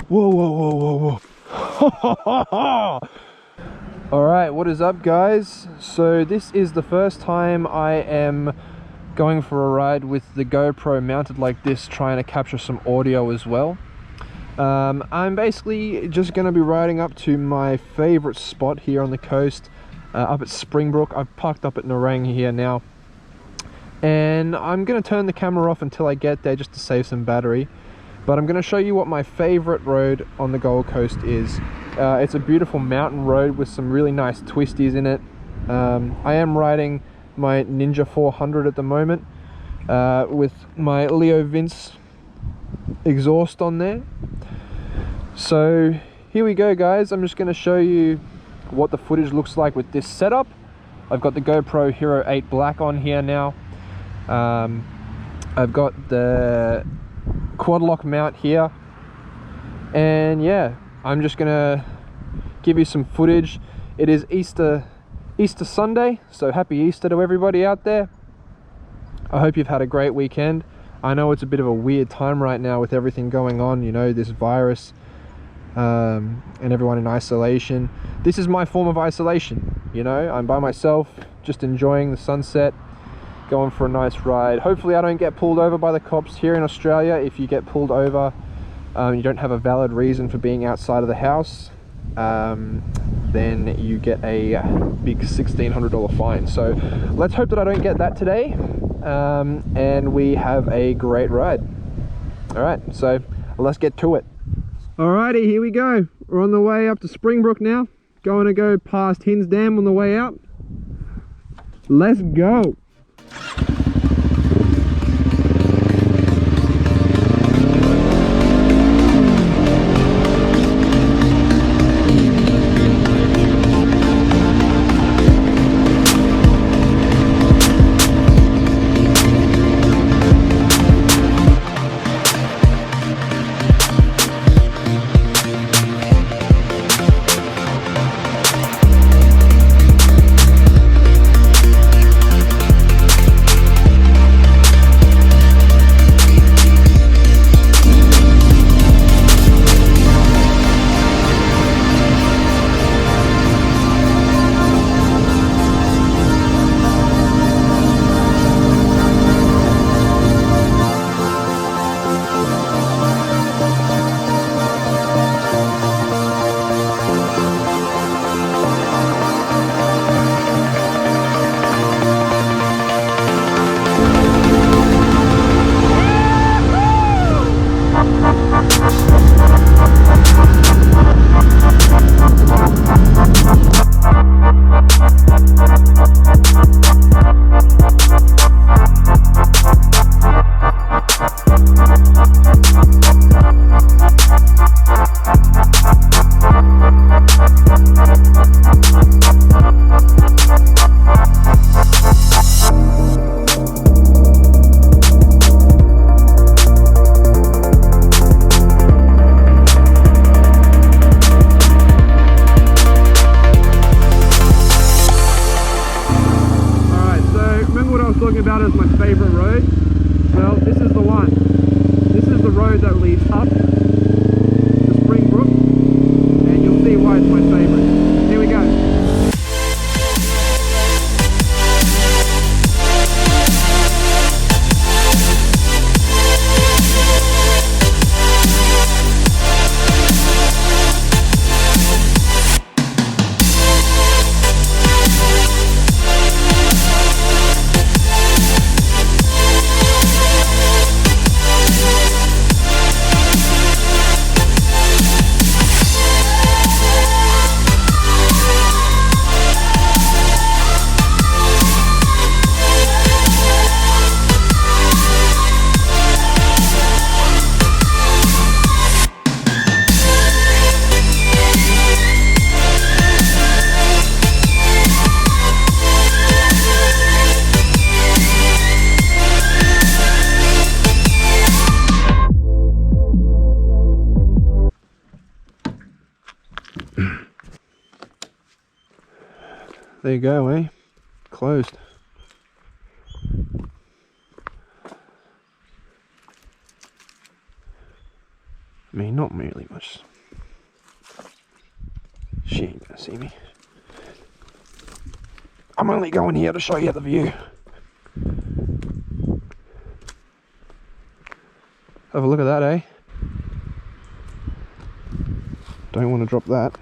Whoa, whoa, whoa, whoa, whoa. Alright, what is up guys? So this is the first time I am going for a ride with the GoPro mounted like this, trying to capture some audio as well. I'm basically just going to be riding up to my favorite spot here on the coast, up at Springbrook. I've parked up at Narang here now, and I'm going to turn the camera off until I get there just to save some battery. But I'm going to show you what my favorite road on the Gold Coast is. It's a beautiful mountain road with some really nice twisties in it. I am riding my Ninja 400 at the moment, with my Leo Vince exhaust on there. So here we go guys, I'm just going to show you what the footage looks like with this setup. I've got the GoPro Hero 8 Black on here now. I've got the quad lock mount here, and yeah, I'm just gonna give you some footage. It is Easter Sunday, so happy Easter to everybody out there. I hope you've had a great weekend. I know it's a bit of a weird time right now with everything going on, you know, this virus, and everyone in isolation. This is my form of isolation, you know. I'm by myself, just enjoying the sunset, going for a nice ride. Hopefully I don't get pulled over by the cops. Here in Australia, if you get pulled over, you don't have a valid reason for being outside of the house, then you get a big $1,600 fine. So let's hope that I don't get that today, and we have a great ride. All right, so let's get to it. Alrighty, here we go. We're on the way up to Springbrook now. Going to go past Hinze Dam on the way out. Let's go. About as my favorite road. Well, this is the one. This is the road that leads up to Springbrook, and you'll see why it's my favorite. Here we go. There you go, eh? Closed. I mean, not really much. She ain't gonna see me. I'm only going here to show you the view. Have a look at that, eh? Don't want to drop that.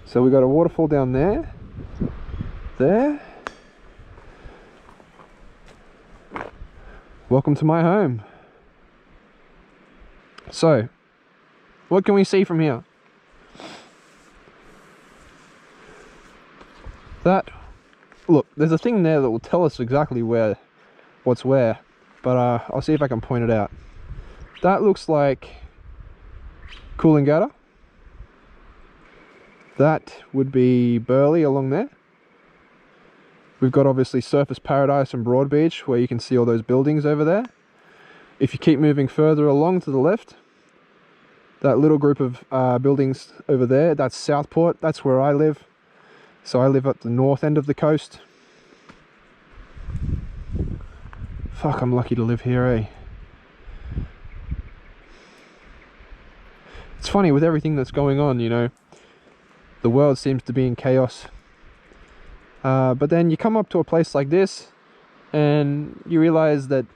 So we got a waterfall down there. There. Welcome to my home. So, what can we see from here? That, look, there's a thing there that will tell us exactly what's where, but I'll see if I can point it out. That looks like Coolangatta. That would be Burleigh along there. We've got obviously Surfers Paradise and Broad Beach, where you can see all those buildings over there. If you keep moving further along to the left, that little group of buildings over there, that's Southport. That's where I live. So I live at the north end of the coast. Fuck, I'm lucky to live here, eh? It's funny with everything that's going on, you know. The world seems to be in chaos. But then you come up to a place like this and you realize that,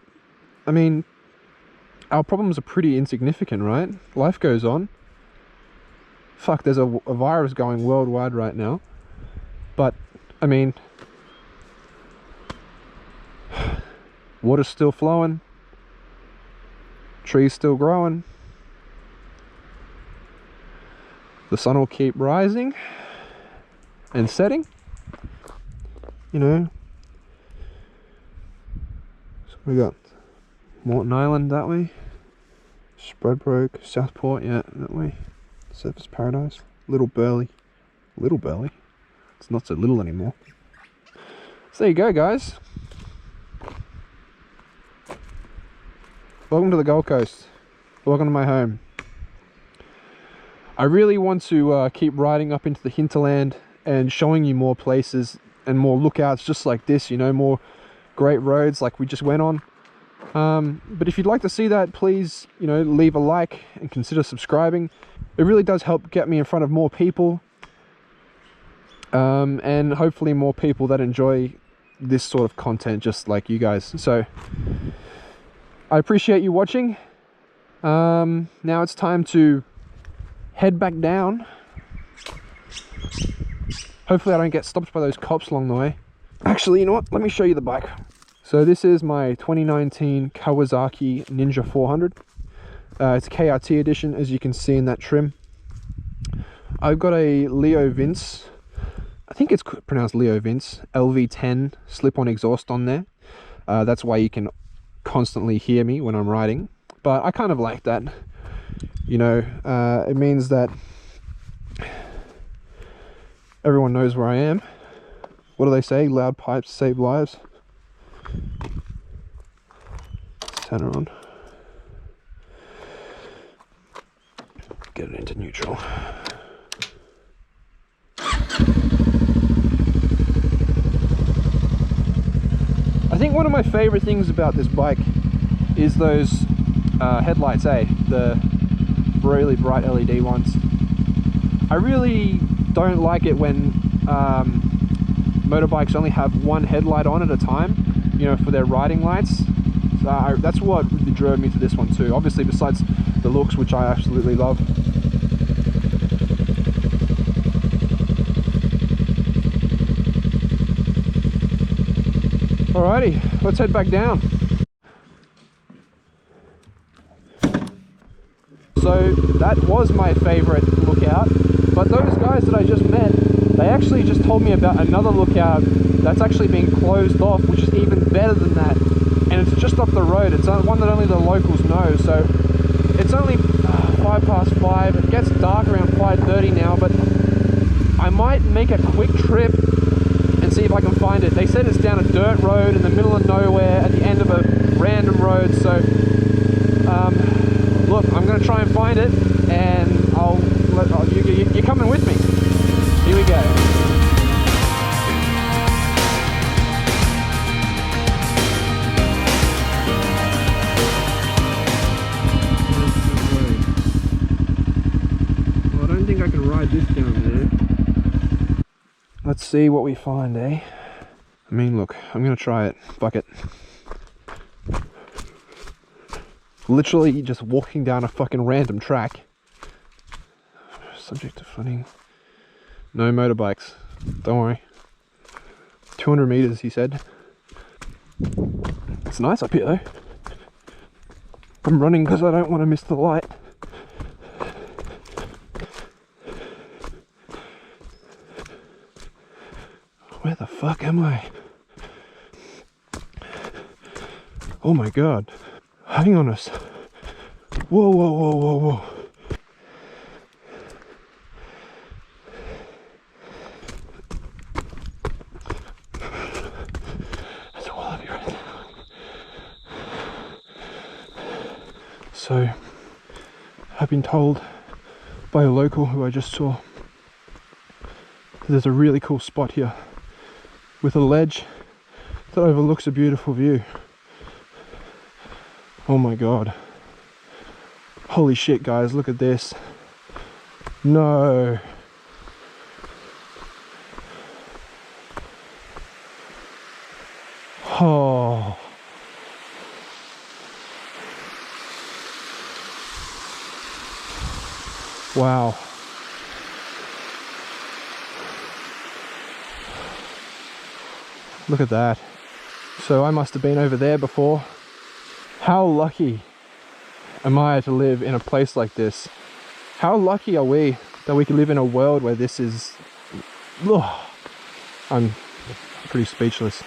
I mean, our problems are pretty insignificant, right? Life goes on. Fuck, there's a virus going worldwide right now. But, I mean, water's still flowing. Trees still growing. The sun will keep rising and setting. You know. So we got Morton Island that way. Springbrook, Southport, yeah, that way. Surfers Paradise. Little Burleigh. Little Burleigh. It's not so little anymore. So there you go, guys. Welcome to the Gold Coast. Welcome to my home. I really want to keep riding up into the hinterland and showing you more places and more lookouts just like this, you know, more great roads like we just went on. But if you'd like to see that, please, you know, leave a like and consider subscribing. It really does help get me in front of more people. And hopefully more people that enjoy this sort of content just like you guys. So I appreciate you watching. Now it's time to head back down. Hopefully I don't get stopped by those cops along the way. Actually, you know what? Let me show you the bike. So this is my 2019 Kawasaki Ninja 400. It's a KRT edition, as you can see in that trim. I've got a Leo Vince, I think it's pronounced Leo Vince, LV10 slip-on exhaust on there. That's why you can constantly hear me when I'm riding. But I kind of like that. You know, it means that everyone knows where I am. What do they say? Loud pipes save lives. Let's turn her on. Get it into neutral. I think one of my favorite things about this bike is those headlights, the really bright LED ones. I really don't like it when motorbikes only have one headlight on at a time, you know, for their riding lights. So that's what really drove me to this one too, obviously, besides the looks, which I absolutely love. Alrighty, let's head back down. So that was my favorite lookout, but those guys that I just met, they actually just told me about another lookout that's actually been closed off, which is even better than that, and it's just up the road. It's one that only the locals know. So it's only 5:05. It gets dark around 5:30 now, but I might make a quick trip and see if I can find it. They said it's down a dirt road in the middle of nowhere at the end of a random road. So look, I'm going to try and find it, and you're coming with me. Here we go. Let's see what we find, eh? I mean, look, I'm gonna try it. Fuck it. Literally just walking down a fucking random track. Subject to flooding. No motorbikes. Don't worry. 200 meters, he said. It's nice up here though. I'm running because I don't want to miss the light. Where the fuck am I? Oh my god. Hang on us. Whoa, whoa, whoa, whoa, whoa. That's all of you right now. So, I've been told by a local who I just saw, there's a really cool spot here with a ledge that overlooks a beautiful view. Oh my god. Holy shit, guys, look at this. No. Oh. Wow. Look at that. So I must have been over there before. How lucky am I to live in a place like this? How lucky are we that we can live in a world where this is... Ugh. I'm pretty speechless.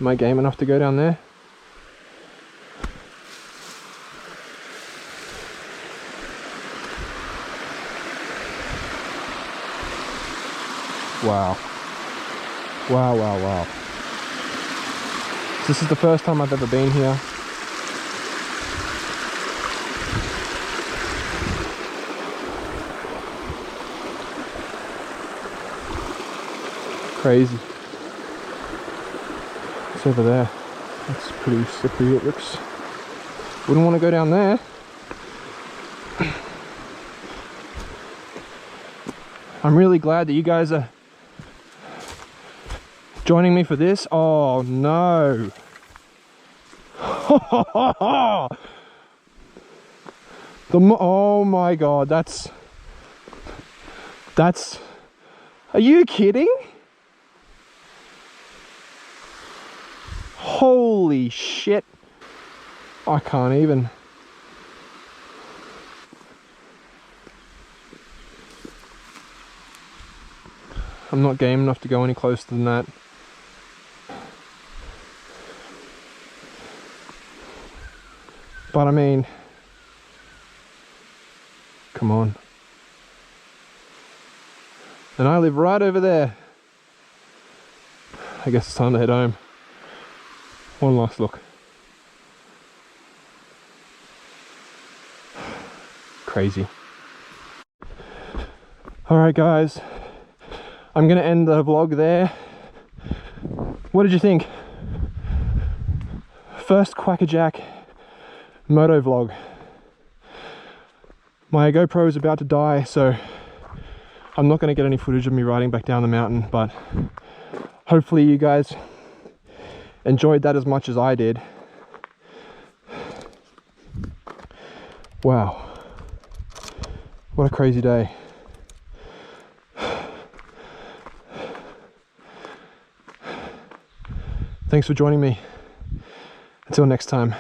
Am I game enough to go down there? Wow. Wow, wow, wow. This is the first time I've ever been here. Crazy. It's over there. That's pretty slippery, it looks. Wouldn't want to go down there. I'm really glad that you guys are joining me for this. Oh no. Oh my god, that's... Are you kidding? Holy shit. I can't even. I'm not game enough to go any closer than that. But I mean, come on. And I live right over there. I guess it's time to head home. One last look. Crazy. Alright guys, I'm gonna end the vlog there. What did you think? First Kwackajack Motovlog. My GoPro is about to die, so I'm not going to get any footage of me riding back down the mountain, but hopefully you guys enjoyed that as much as I did. Wow, what a crazy day. Thanks for joining me. Until next time.